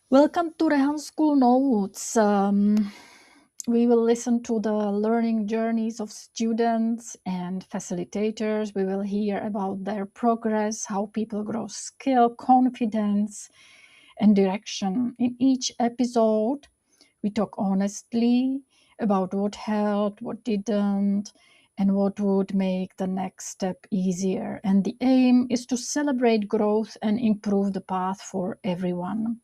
Welcome to Rehan School Notes. We will listen to the learning journeys of students and facilitators. We will hear about their progress, how people grow skill, confidence, and direction. In each episode, we talk honestly about what helped, what didn't, and what would make the next step easier. And the aim is to celebrate growth and improve the path for everyone.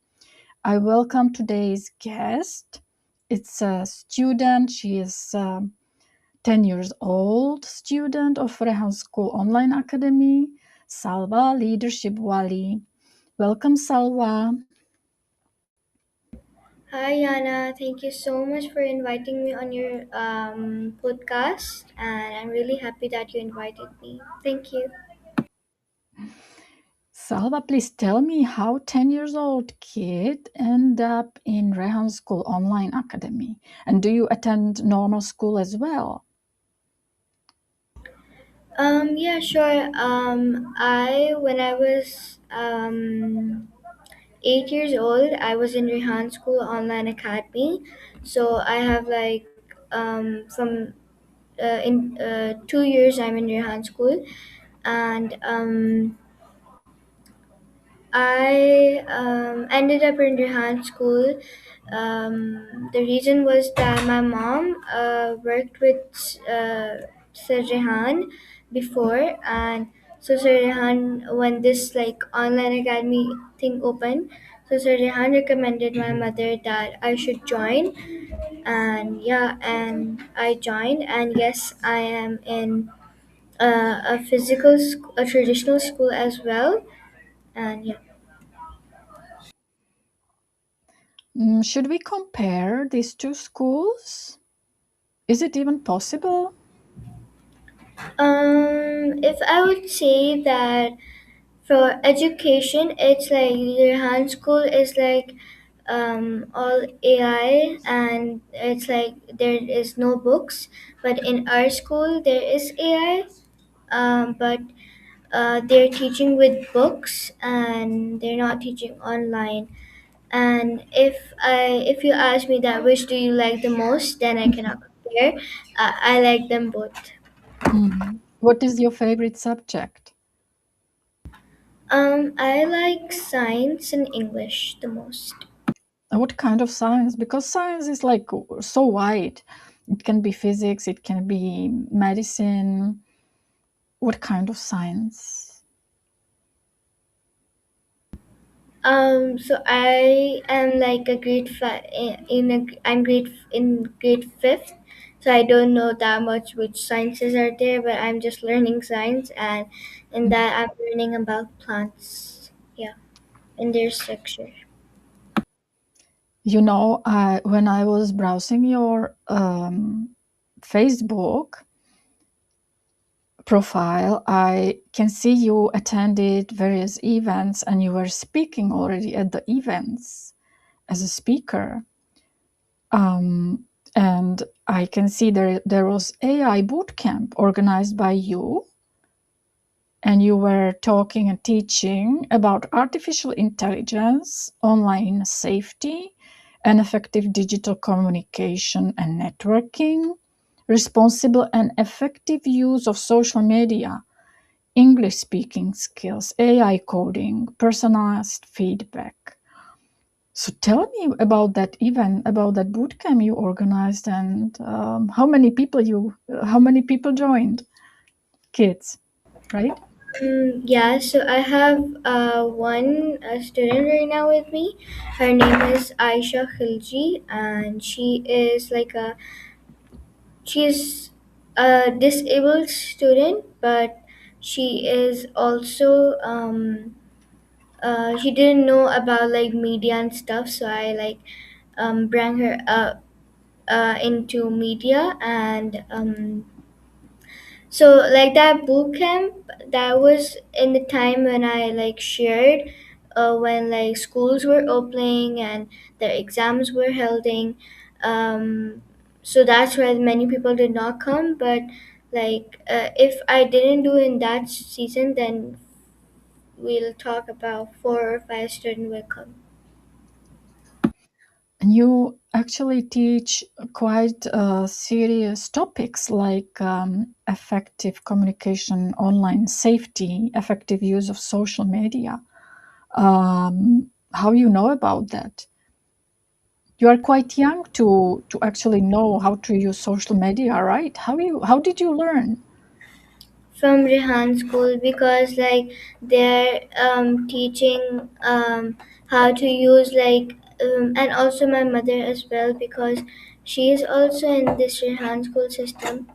I welcome today's guest. It's a student. She is 10 years old, student of Rehan School Online Academy, Salwa Leadershipwali. Welcome, Salwa. Hi, Yana. Thank you so much for inviting me on your podcast, and I'm really happy that you invited me. Thank you. Salwa, please tell me how 10 years old kid end up in Rehan School Online Academy. And do you attend normal school as well? Yeah, sure. When I was 8 years old, I was in Rehan School Online Academy. So I have from in 2 years I'm in Rehan School, and I ended up in Rehan School. The reason was that my mom worked with Sir Rehan before, and so Sir Rehan, when this online academy thing opened, so Sir Rehan recommended my mother that I should join, and yeah, and I joined, and yes, I am in a traditional school as well, and yeah. Should we compare these two schools? Is it even possible? If I would say that for education, it's like Rehan School is like all AI, and it's like there is no books. But in our school, there is AI, but they're teaching with books and they're not teaching online. And if you ask me that which do you like the most, then I cannot compare. I like them both. What is your favorite subject? I like science and English the most. What kind of science? Because science is like so wide. It can be physics, it can be medicine. What kind of science? So I am like a grade five in a I'm grade in grade fifth. So I don't know that much which sciences are there, but I'm just learning science, and in that I'm learning about plants. Yeah, in their structure. You know, when I was browsing your Facebook profile, I can see you attended various events and you were speaking already at the events as a speaker. And I can see there was AI bootcamp organized by you, and you were talking and teaching about artificial intelligence, online safety, and effective digital communication and networking, responsible and effective use of social media, English speaking skills, AI coding, personalized feedback. So tell me about that event, about that bootcamp you organized, and how many people joined? Kids, right? Yeah, so I have one student right now with me. Her name is Aisha Khilji, and she's a disabled student, but she is also she didn't know about like media and stuff, so I bring her up into media, and so like that boot camp, that was in the time when I like shared when like schools were opening and the exams were holding. Um, so that's why many people did not come. But if I didn't do in that season, then we'll talk about 4 or 5 students will come. And you actually teach quite serious topics like effective communication, online safety, effective use of social media. How you know about that? You are quite young to actually know how to use social media, right? How did you learn? From Rehan School, because like they're teaching how to use and also my mother as well, because she is also in this Rehan School system,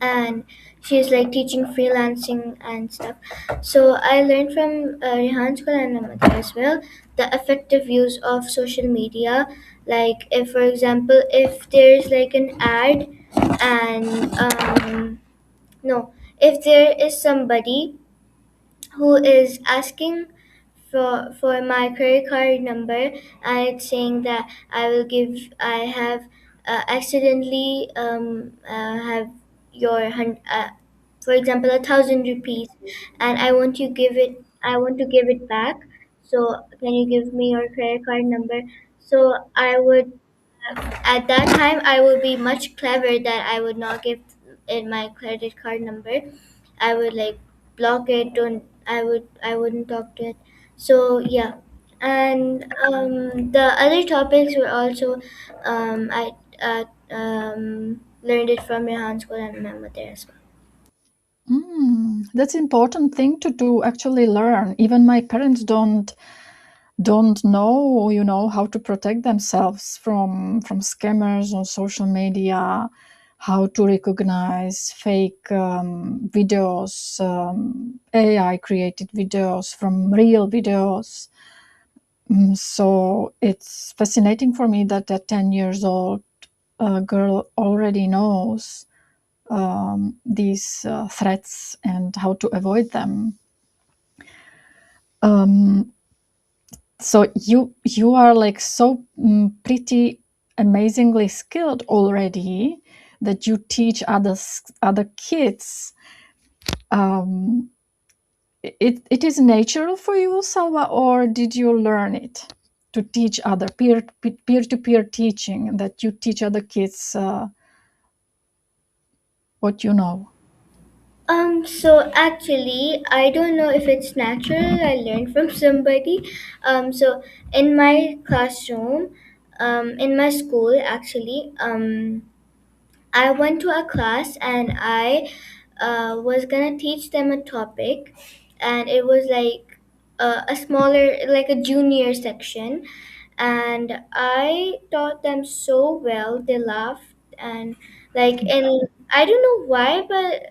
and she's like teaching freelancing and stuff. So I learned from Rehan School and my mother as well the effective use of social media. Like if, for example, if there's like an ad, and no, if there is somebody who is asking for my credit card number, and it's saying that I have accidentally have your for example 1,000 rupees, and I want to give it back. So can you give me your credit card number? So I would, at that time, I would be much clever that I would not give it my credit card number. I would like block it. Don't I wouldn't talk to it. So yeah, and the other topics were also I learned it from Rehan School and my mother as well. That's important thing to do. Actually, learn. Even my parents don't know, how to protect themselves from scammers on social media, how to recognize fake videos, AI created videos from real videos. So it's fascinating for me that a 10 years old girl already knows these threats and how to avoid them. Um, so you are like so pretty amazingly skilled already that you teach other kids. Um, it is natural for you, Salwa, or did you learn it to teach other peer to peer teaching, that you teach other kids what you know? So actually, I don't know if it's natural. I learned from somebody. So in my classroom, in my school, actually, I went to a class, and I was gonna teach them a topic, and it was like a smaller, like a junior section, and I taught them so well. They laughed, and like in I don't know why, but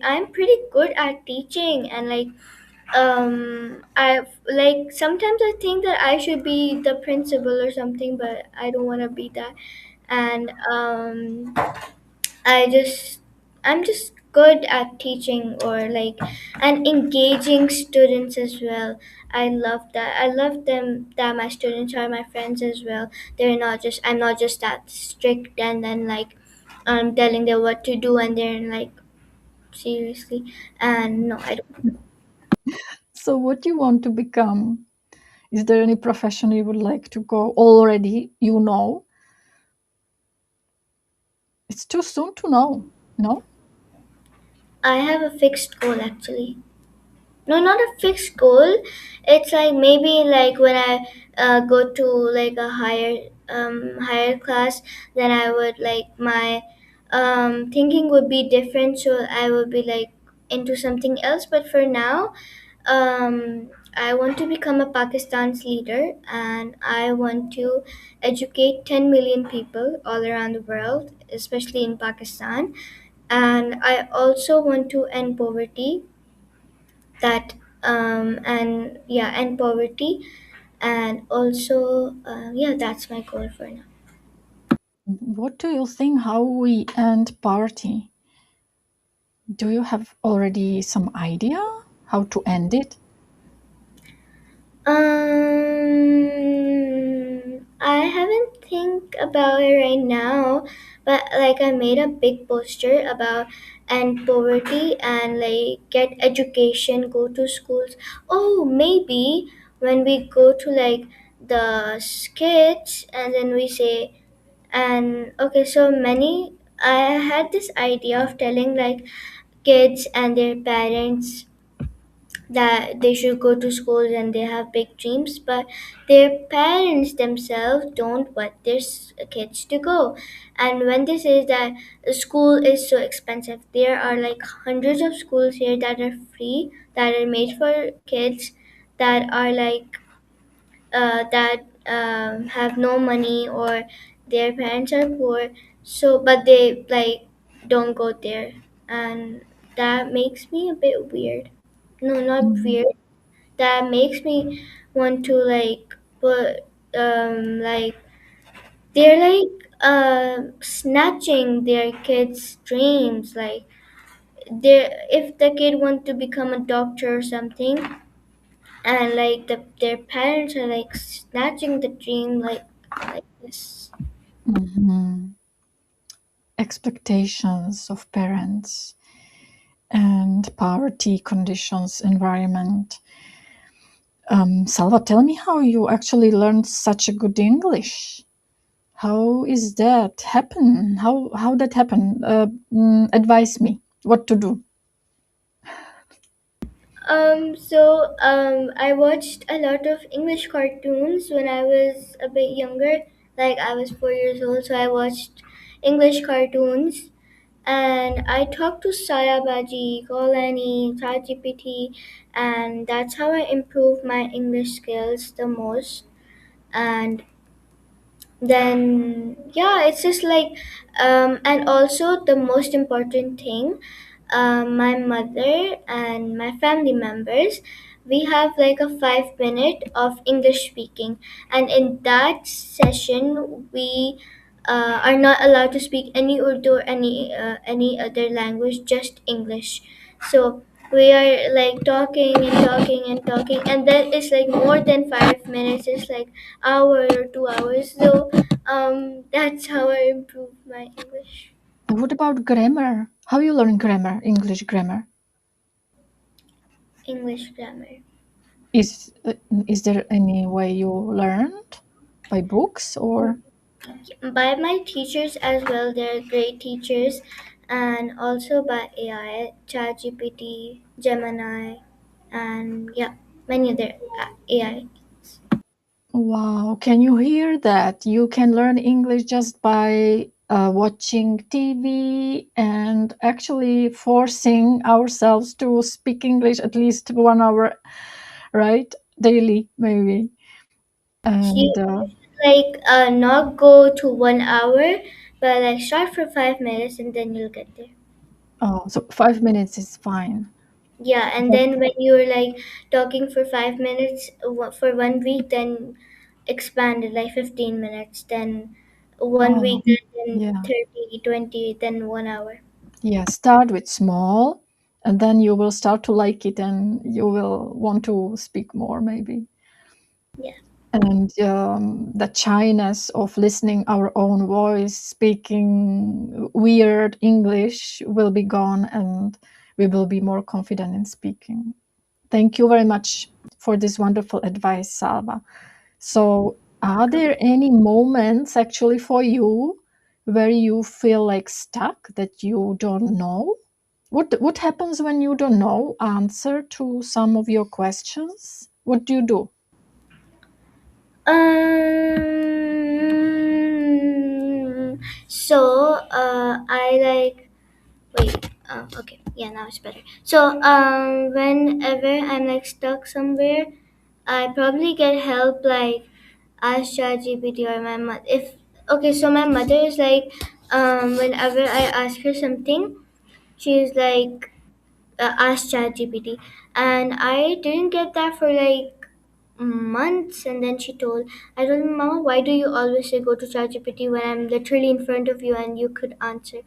I'm pretty good at teaching, and I like sometimes I think that I should be the principal or something, but I don't want to be that, and I just I'm just good at teaching, or like and engaging students as well. I love that. I love them that my students are my friends as well. I'm not just that strict, and then like I'm telling them what to do, and they're like seriously, and no, I don't. So what do you want to become? Is there any profession you would like to go already? It's too soon to know. No. I have a fixed goal actually. No, not a fixed goal. It's like maybe like when I go to like a higher class, then I would like my thinking would be different, so I would be like into something else. But for now, I want to become a Pakistan's leader, and I want to educate 10 million people all around the world, especially in Pakistan. And I also want to end poverty, that and yeah, and poverty, and also yeah, that's my goal for now. What do you think? How we end poverty? Do you have already some idea how to end it? I haven't think about it right now, but like I made a big poster about end poverty and like get education, go to schools. Oh, maybe when we go to like the kids, and then we say, and okay, so many. I had this idea of telling like kids and their parents that they should go to school and they have big dreams, but their parents themselves don't want their kids to go. And when they say that the school is so expensive, there are like hundreds of schools here that are free, that are made for kids, that are like that have no money, or their parents are poor, so but they like don't go there. And that makes me a bit weird. No, not Mm. weird, that makes me want to like put like they're like snatching their kids dreams. Like they, if the kid want to become a doctor or something, and like their parents are like snatching the dream like this. Mhm. Expectations of parents and poverty conditions, environment. Salva, tell me how you actually learned such a good English. How is that happen? How that happen? Advise me what to do. I watched a lot of English cartoons when I was a bit younger. Like I was 4 years old, so I watched English cartoons, and I talked to Sarabaji, Golani, ChatGPT, and that's how I improved my English skills the most. And then yeah, it's just like and also the most important thing, my mother and my family members, we have like a 5 minute of English speaking, and in that session we are not allowed to speak any Urdu or any other language, just English. So we are like talking and talking and talking, and then it's like more than 5 minutes, it's like hour or 2 hours. So that's how I improve my English. What about grammar? How you learn grammar, English grammar? English grammar. Is uh, is there any way you learned by books or? By my teachers as well, they're great teachers, and also by AI, ChatGPT, Gemini, and yeah, many other AI. Wow, can you hear that? You can learn English just by watching TV and actually forcing ourselves to speak English at least 1 hour, right? Daily, maybe. You And like not go to 1 hour, but like start for 5 minutes and then you'll get there. oh, so 5 minutes is fine. Yeah, and But then when you're like talking for 5 minutes for 1 week, then expand it like 15 minutes, then one oh, week, then yeah, 30, 20, then 1 hour. yeah. Start with small, and then you will start to like it, and you will want to speak more, maybe. Yeah. And the shyness of listening our own voice speaking weird English will be gone, and we will be more confident in speaking. Thank you very much for this wonderful advice, Salva. So are there any moments actually for you where you feel like stuck, that you don't know? What happens when you don't know answer to some of your questions? What do you do? I like wait. Okay. Yeah, now it's better. So whenever I'm like stuck somewhere, I probably get help like ask ChatGPT or my mother. If okay, so my mother is like, whenever I ask her something, she's like, ask ChatGPT, and I didn't get that for like months. And then I told my mama, why do you always say go to ChatGPT when I'm literally in front of you and you could answer?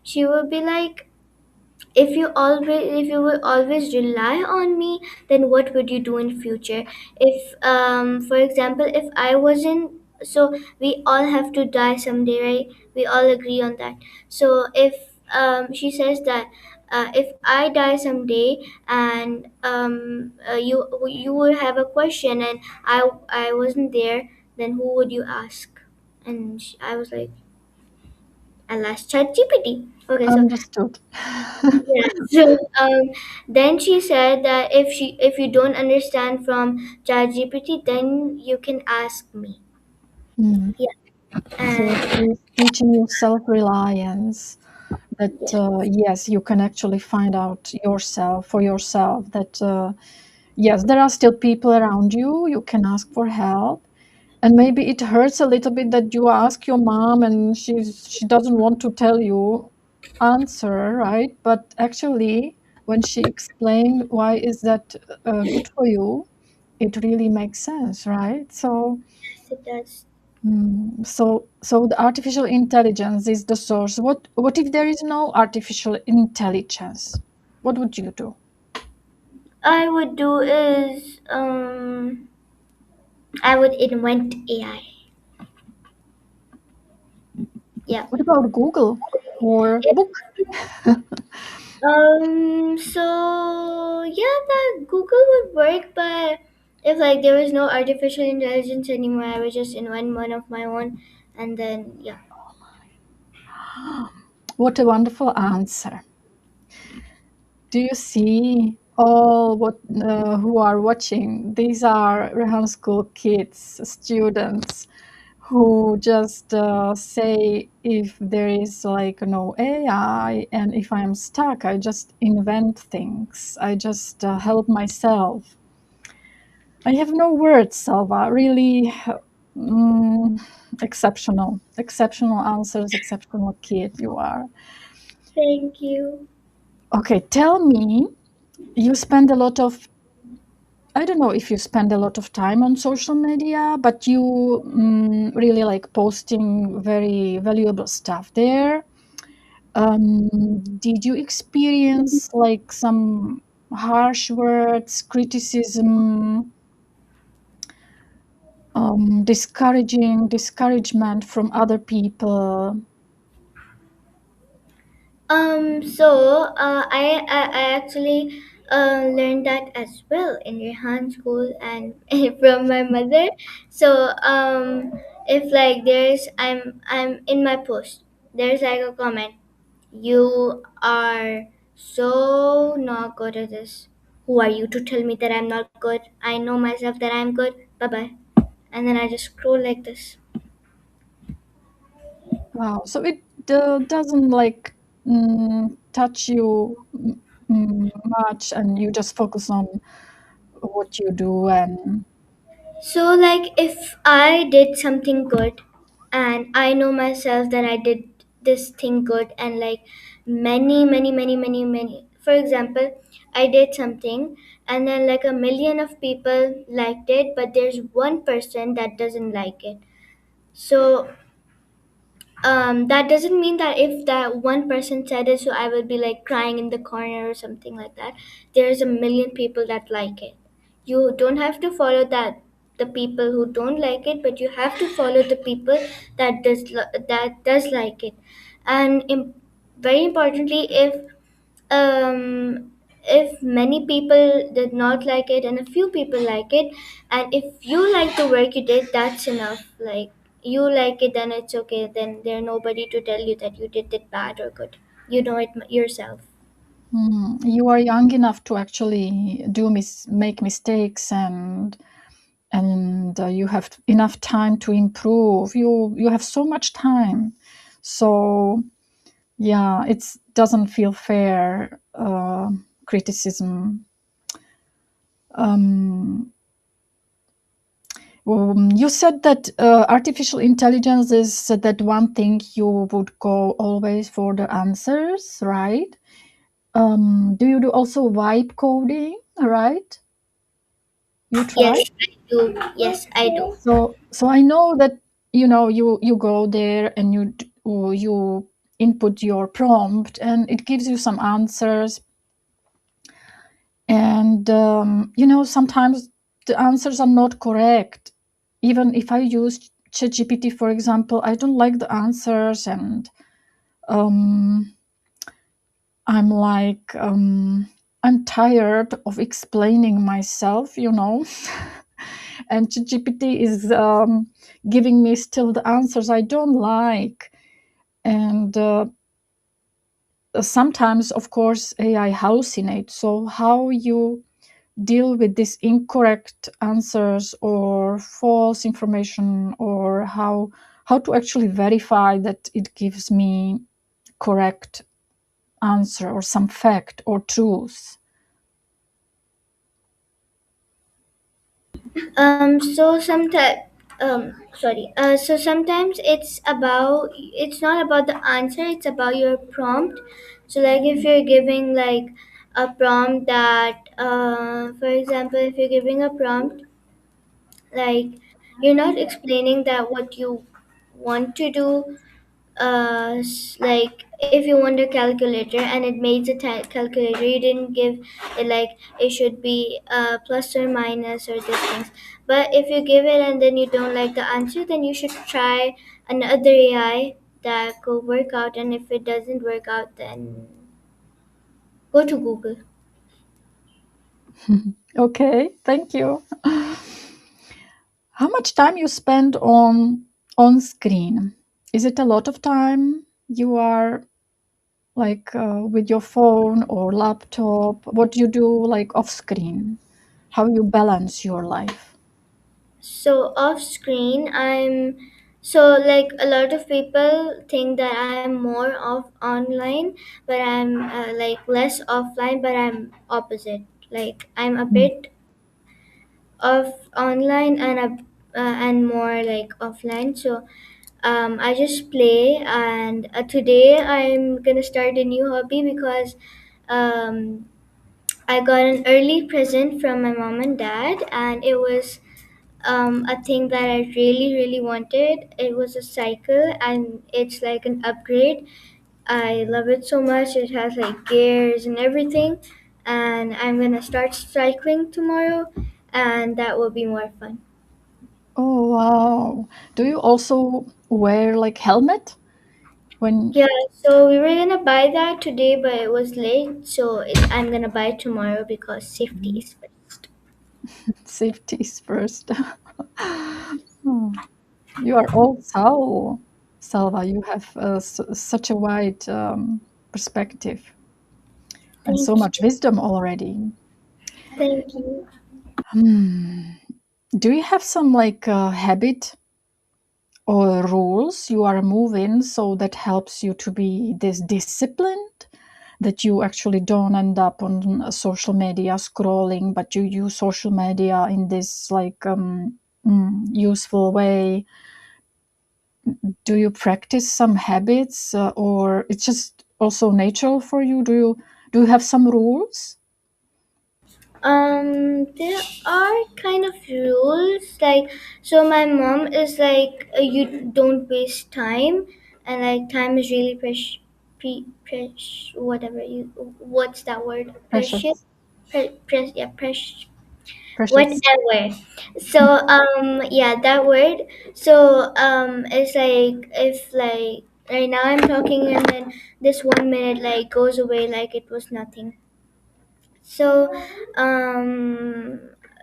She would be like, if you will always rely on me, then what would you do in future? If for example, if I wasn't, so we all have to die someday, right? We all agree on that. So if she says that if I die someday and you will have a question and I wasn't there, then who would you ask? And I was like, I'll ask ChatGPT. Okay, so Understood. yeah, so then she said that if you don't understand from ChatGPT, then you can ask me. Mm. Yeah, So and she's teaching you self-reliance, that yeah, yes, you can actually find out yourself for yourself, that yes, there are still people around you, you can ask for help. And maybe it hurts a little bit that you ask your mom and she doesn't want to tell you answer, right? But actually, when she explained why is that good for you, it really makes sense, right? So, yes, it does. so the artificial intelligence is the source. What if there is no artificial intelligence? What would you do? I would do is I would invent AI. Yeah. What about Google or If, book? so yeah, that Google would work, but if like there was no artificial intelligence anymore, I would just invent one of my own, and then yeah. What a wonderful answer. Do you see all what who are watching? These are Rehan School kids, students who just say if there is like no AI and if I'm stuck, I just invent things. I just help myself. I have no words, Salva. Really exceptional, exceptional answers, exceptional kid you are. Thank you. Okay, tell me, you spend a lot of, I don't know if you spend a lot of time on social media, but you really like posting very valuable stuff there. Did you experience like some harsh words, criticism, discouragement from other people? I actually learned that as well in Rehan school and from my mother. So if like I'm in my post, there's like a comment. You are so not good at this. Who are you to tell me that I'm not good? I know myself that I'm good. Bye bye. And then I just scroll like this. Wow. So it doesn't like touch you much, and you just focus on what you do and So, like, if I did something good and I know myself that I did this thing good, and like many, for example, I did something and then like a million of people liked it, but there's one person that doesn't like it. So, that doesn't mean that if that one person said it, so I will be like crying in the corner or something like that. There's a million people that like it. You don't have to follow that the people who don't like it, but you have to follow the people that does like it. And very importantly, um if many people did not like it and a few people like it, and if you like the work you did, that's enough. Like, you like it, then it's okay, then there's nobody to tell you that you did it bad or good. You know it yourself. you are young enough to actually make mistakes, and you have enough time to improve. You have so much time, so yeah, it doesn't feel fair criticism. Um, you said that artificial intelligence is that one thing you would go always for the answers, right? Do you do also vibe coding, right? You try? Yes, I do. Yes, I do. So I know that you go there and you input your prompt and it gives you some answers, and sometimes the answers are not correct. Even if I use ChatGPT, for example, I don't like the answers, and um, I'm like, I'm tired of explaining myself, and ChatGPT is giving me still the answers I don't like. And sometimes, of course, AI hallucinates. So, how you deal with these incorrect answers or false information, or how to actually verify that it gives me correct answer or some fact or truth. So sometimes, so sometimes it's not about the answer, it's about your prompt. So like if you're giving like a prompt that, for example, if you're giving a prompt like you're not explaining that what you want to do, like if you want a calculator and it made a calculator, you didn't give it like it should be plus or minus or these things. But if you give it and then you don't like the answer, then you should try another AI that could work out, and if it doesn't work out, then go to Google. Okay, thank you. How much time you spend on screen? Is it a lot of time you are like with your phone or laptop? What do you do like off screen? How you balance your life? So off screen, so like a lot of people think that I'm more off online, but I'm like less offline, but I'm opposite. Like I'm a Mm. bit of online and more like offline. So I just play, and today I'm gonna start a new hobby because um, I got an early present from my mom and dad, and it was a thing that I really, really wanted. It was a cycle, and it's like an upgrade. I love it so much. It has like gears and everything, and I'm gonna start cycling tomorrow, and that will be more fun. Oh wow! Do you also wear like helmet when Yeah, so we were gonna buy that today, but it was late, so I'm gonna buy it tomorrow because safety is first. safety is first? Oh, you are old soul, Salva. You have such a wide perspective and so Thank much you. wisdom already. Thank you. Hmm. Do you have some like habit or rules you are moving so that helps you to be this disciplined, that you actually don't end up on social media scrolling, but you use social media in this like useful way? Do you practice some habits, or it's just also natural for you? Do you have some rules? There are kind of rules, like, so my mom is like, you don't waste time, and like time is really precious, whatever you, what's that word? Precious, Precious. yeah, precious, Precious. whatever. So yeah, that word. So it's like if like right now I'm talking and then this 1 minute like goes away like it was nothing. So,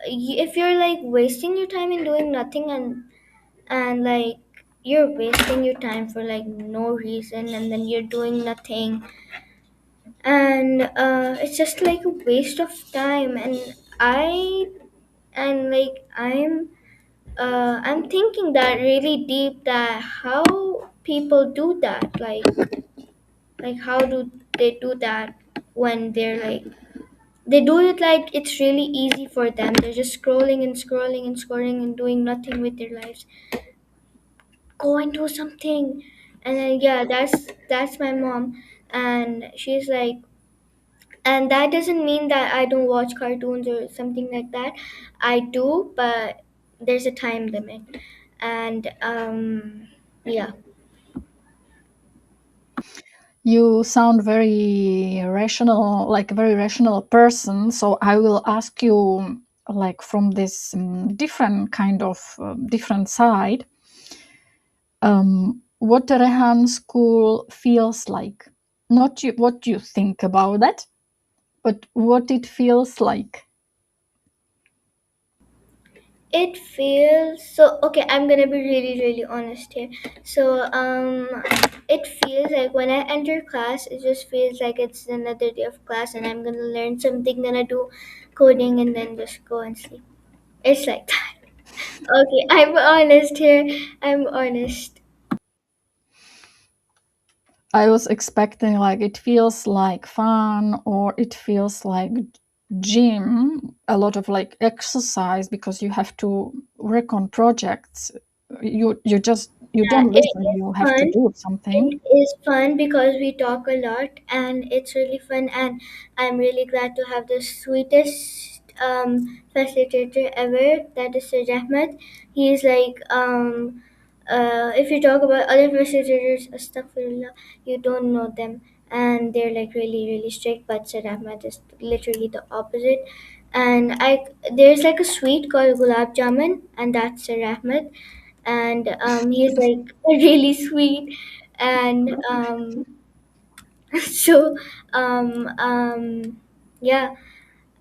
if you're like wasting your time in doing nothing, and like you're wasting your time for like no reason, and then you're doing nothing, and it's just like a waste of time. And I and like I'm thinking that really deep, that how people do that, like how do they do that when they're like, they do it like it's really easy for them. They're just scrolling and scrolling and scrolling and doing nothing with their lives. Go and do something. And then yeah, that's my mom, and she's like, and that doesn't mean that I don't watch cartoons or something like that. I do, but there's a time limit. And yeah. You sound very rational, like a very rational person. So I will ask you, like from this different kind of different side, what the Rehan School feels like. Not you, what you think about that, but what it feels like. It feels so okay. I'm gonna be really, really honest here. So, it feels like when I enter class, it just feels like it's another day of class, and I'm gonna learn something, gonna do coding, and then just go and sleep. It's like that. Okay, I'm honest here. I'm honest. I was expecting like it feels like fun or it feels like gym, a lot of like exercise because you have to work on projects. You Yeah, don't it listen, is you have to fun. do something. It is fun because we talk a lot and it's really fun, and I'm really glad to have the sweetest facilitator ever, that is Sir Ahmed. He's like if you talk about other facilitators, astaghfirullah, you don't know them, and they're like really, really strict, but Sir Ahmed is literally the opposite. And I there's like a sweet called gulab jamun, and that's Sir Ahmed, and he's like really sweet, and so yeah,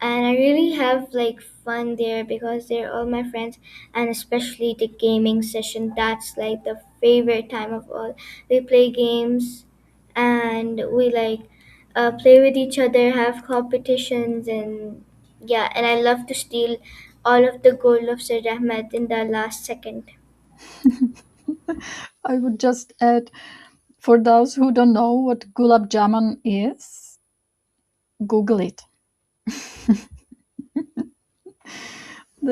and I really have like fun there because they're all my friends, and especially the gaming session, that's like the favorite time of all. We play games, and we like play with each other, have competitions, and yeah, and I love to steal all of the gold of Sir Ahmed in the last second. I would just add, for those who don't know what gulab jamun is, Google it.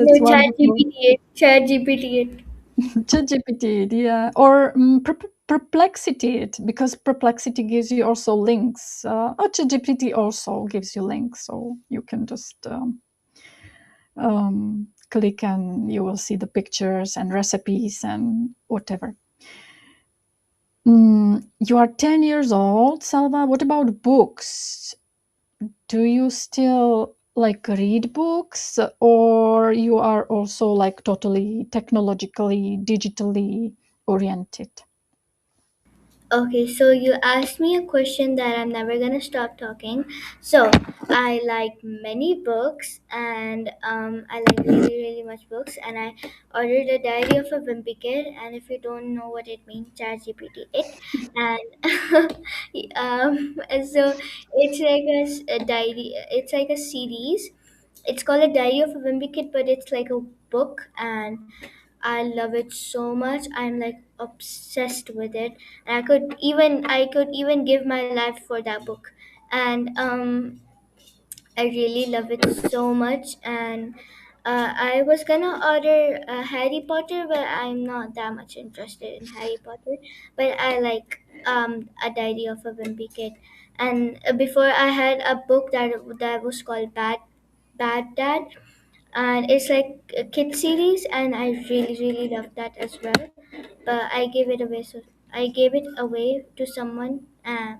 No, That's chat wonderful. GPT it, chat GPT it. ChatGPT, yeah, or Perplexity, it because Perplexity gives you also links. ChatGPT also gives you links, so you can just click and you will see the pictures and recipes and whatever. You are 10 years old, Salva. What about books? Do you still like read books, or you are also like totally technologically, digitally oriented? Okay, so you asked me a question that I'm never gonna stop talking. So I like many books, and I like really, really much books. And I ordered a Diary of a Wimpy Kid, and if you don't know what it means, ChatGPT it. And so it's like a diary. It's like a series. It's called a Diary of a Wimpy Kid, but it's like a book, and I love it so much. I'm like obsessed with it. And I could even give my life for that book. And I really love it so much. And I was gonna order Harry Potter, but I'm not that much interested in Harry Potter. But I like a Diary of a Wimpy Kid. And before I had a book that was called Bad Dad, and it's like a kid series, and I really, really love that as well. But I gave it away to someone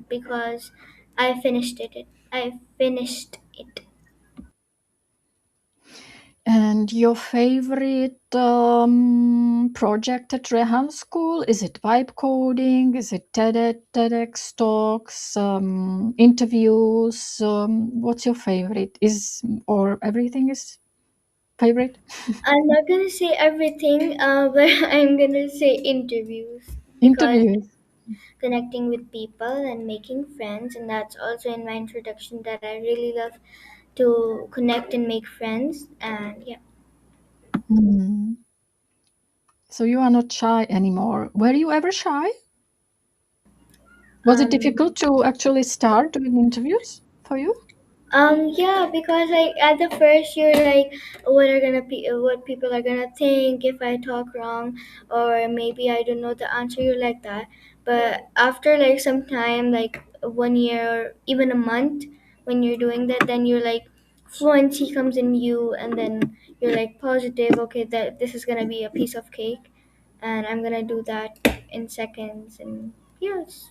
because I finished it. And your favorite project at Rehan School? Is it vibe coding? Is it TEDx talks, interviews? What's your favorite? Is or everything is favorite? I'm not gonna say everything, but I'm gonna say interviews, because Interviews. connecting with people and making friends, and that's also in my introduction that I really love to connect and make friends, and yeah. Hmm. So you are not shy anymore. Were you ever shy? Was it Um, difficult to actually start doing interviews for you? yeah, because like at the first you're like, what people are gonna think if I talk wrong, or maybe I don't know the answer. You're like that, but after like some time, like 1 year or even a month, when you're doing that, then you're like, fluency comes in you, and then you're like positive. Okay, that this is gonna be a piece of cake, and I'm gonna do that in seconds, and yes.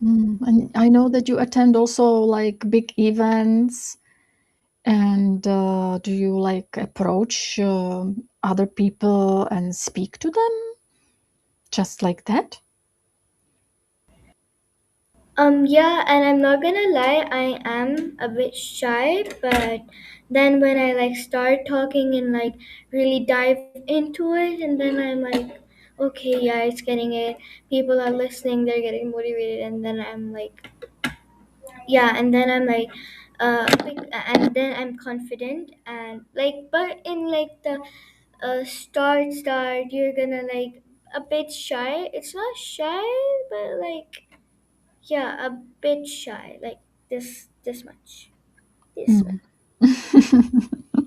And I know that you attend also like big events. And do you like approach other people and speak to them just like that? Yeah, and I'm not gonna lie, I am a bit shy, but then when I like start talking and like really dive into it, and then I'm like, okay, yeah, it's getting it. People are listening, they're getting motivated, and then I'm like, yeah, and then I'm like, and then I'm confident, and like, but in like the start, you're gonna like a bit shy. It's not shy, but like, yeah, a bit shy, like this much, this much. Mm.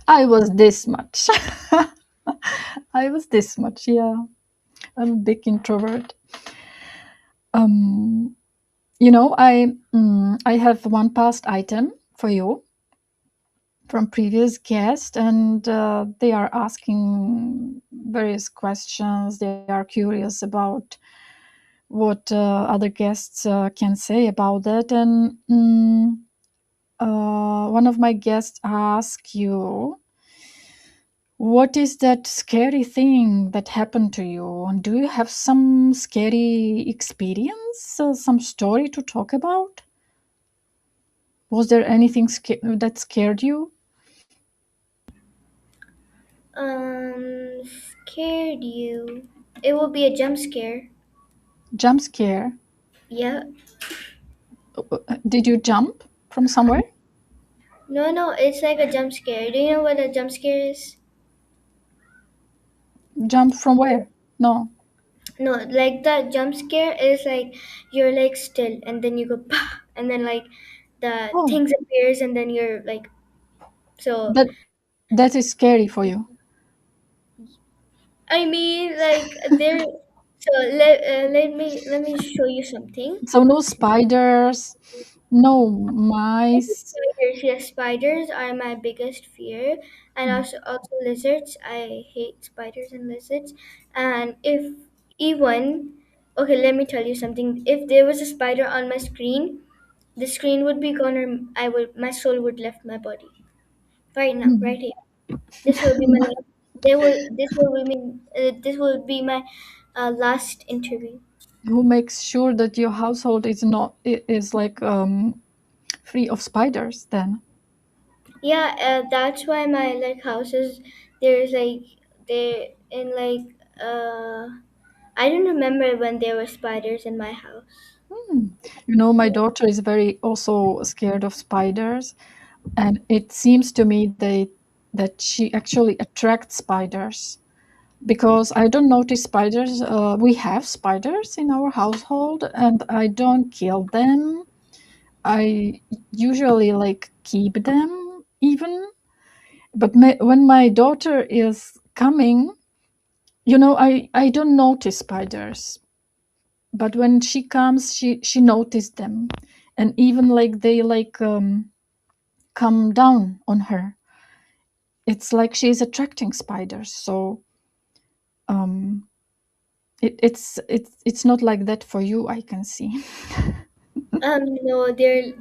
I was this much. I was this much, yeah. I'm a big introvert. Um, I have one past item for you from previous guest, and they are asking various questions. They are curious about what other guests can say about that. And one of my guests asked you, what is that scary thing that happened to you? And do you have some scary experience, some story to talk about? Was there anything that scared you? Scared you? It will be a jump scare. Jump scare? Yeah. Did you jump from somewhere? No, no, it's like a jump scare. Do you know what a jump scare is? Jump from where? No. No, like the jump scare is like you're like still, and then you go bah, and then like the Oh, things appears, and then you're like, so. that that is scary for you. I mean, like there. So let me show you something. So no spiders, no mice. Spiders, yes, spiders are my biggest fear, and Mm. also lizards. I hate spiders and lizards. And if even okay, let me tell you something. If there was a spider on my screen, the screen would be gone, or my soul would left my body right now, Mm. right here. This will be my last. This will be my last interview. Who makes sure that your household is not is like free of spiders then? Yeah, that's why my like houses there's like they in like I don't remember when there were spiders in my house. Hmm. My daughter is very also scared of spiders, and it seems to me that she actually attracts spiders because I don't notice spiders. We have spiders in our household, and I don't kill them. I usually like keep them even. But when my daughter is coming, I don't notice spiders. But when she comes, she noticed them, and even like they like come down on her. It's like she's attracting spiders. So um, it's not like that for you. I can see. No, they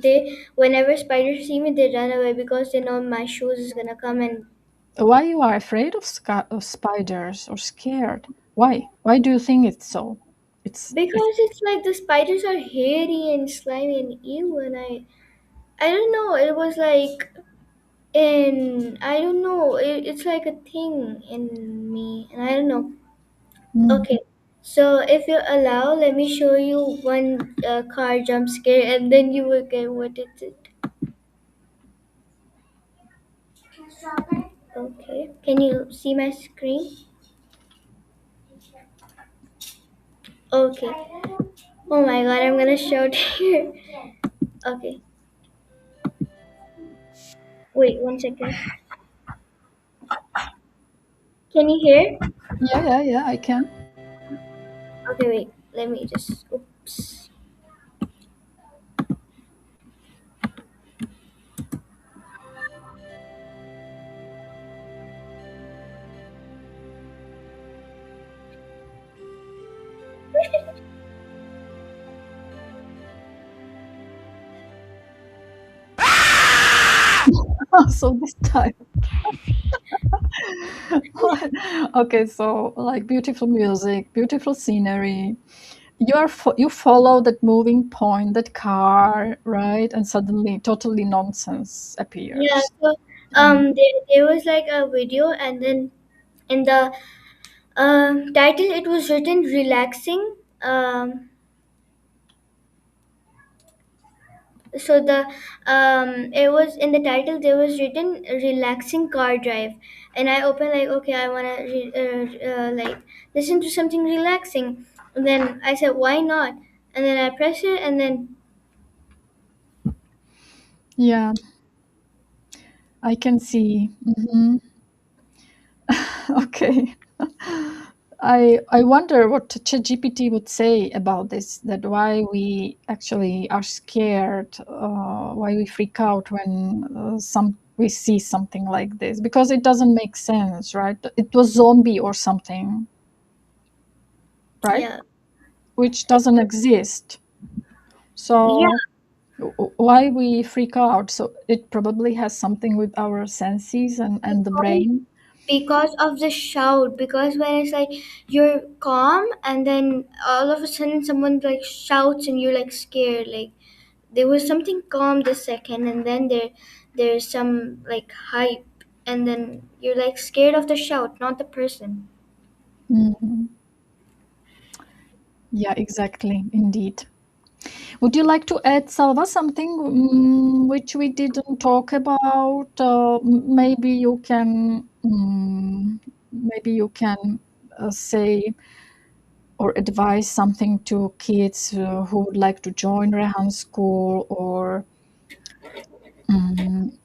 whenever spiders see me, they run away because they know my shoes is gonna come and Why you are afraid of spiders or scared? Why? Why do you think it's so? It's because it's like the spiders are hairy and slimy and ew, and I don't know. It was like I don't know. It's like a thing in me, and I don't know. mm. Okay, so if you allow, let me show you one car jump scare, and then you will get what it is. Okay, can you see my screen? Okay. Oh my god, I'm gonna show it here. Okay, wait 1 second. Can you hear? Yeah, yeah, yeah. I can. Okay, wait. Let me just. Oops. So this time. Okay, so like beautiful music, beautiful scenery, you follow that moving point, that car, right? And suddenly totally nonsense Yeah, appears. so Mm. there was like a video, and then in the title it was written relaxing. So the it was in the title there was written relaxing car drive, and I opened like, okay, I want to like listen to something relaxing, and then I said why not, and then I pressed it, and then Yeah, I can see. Okay. I wonder what ChatGPT would say about this, that why we actually are scared, why we freak out when some we see something like this, because it doesn't make sense, right? It was zombie or something, right? yeah, Which doesn't exist. yeah, So why we freak out? So it probably has something with our senses and the because brain. because of the shout, because when it's like you're calm and then all of a sudden someone like shouts and you're like scared, like there was something calm this second, and then there's some like hype, and then you're like scared of the shout, not the person. Mhm. Yeah, exactly, indeed. Would you like to add, Salva, something which we didn't talk about? Maybe you can, say or advise something to kids who would like to join Rehan School, or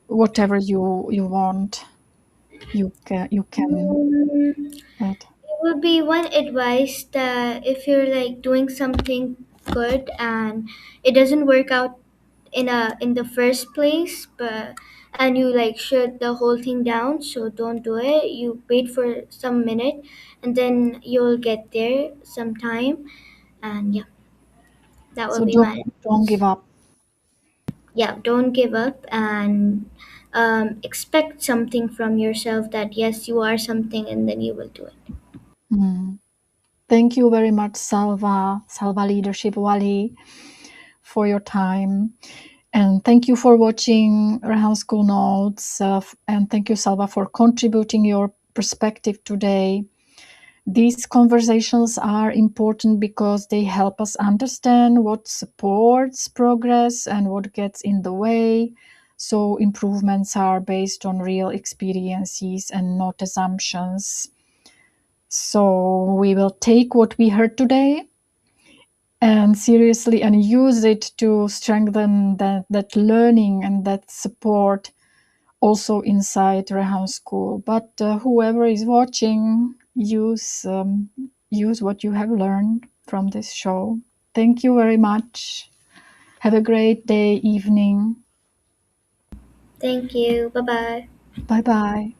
whatever you want. You can Mm, add. it would be one advice that if you're like doing something good and it doesn't work out in the first place, but and you like shut the whole thing down, so don't do it. You wait for some minute, and then you'll get there sometime. And yeah, that will So be my don't give advice. up. Yeah, don't give up, and expect something from yourself, that yes, you are something, and then you will do it. Mm. Thank you very much, Salva Leadershipwali, for your time. And thank you for watching Rehan School Notes. And thank you, Salva, for contributing your perspective today. These conversations are important because they help us understand what supports progress and what gets in the way. So, improvements are based on real experiences and not assumptions. So, we will take what we heard today and seriously and use it to strengthen that learning and that support also inside Rehan School. But whoever is watching, use what you have learned from this show. Thank you very much. Have a great day, evening. Thank you. Bye bye. Bye bye.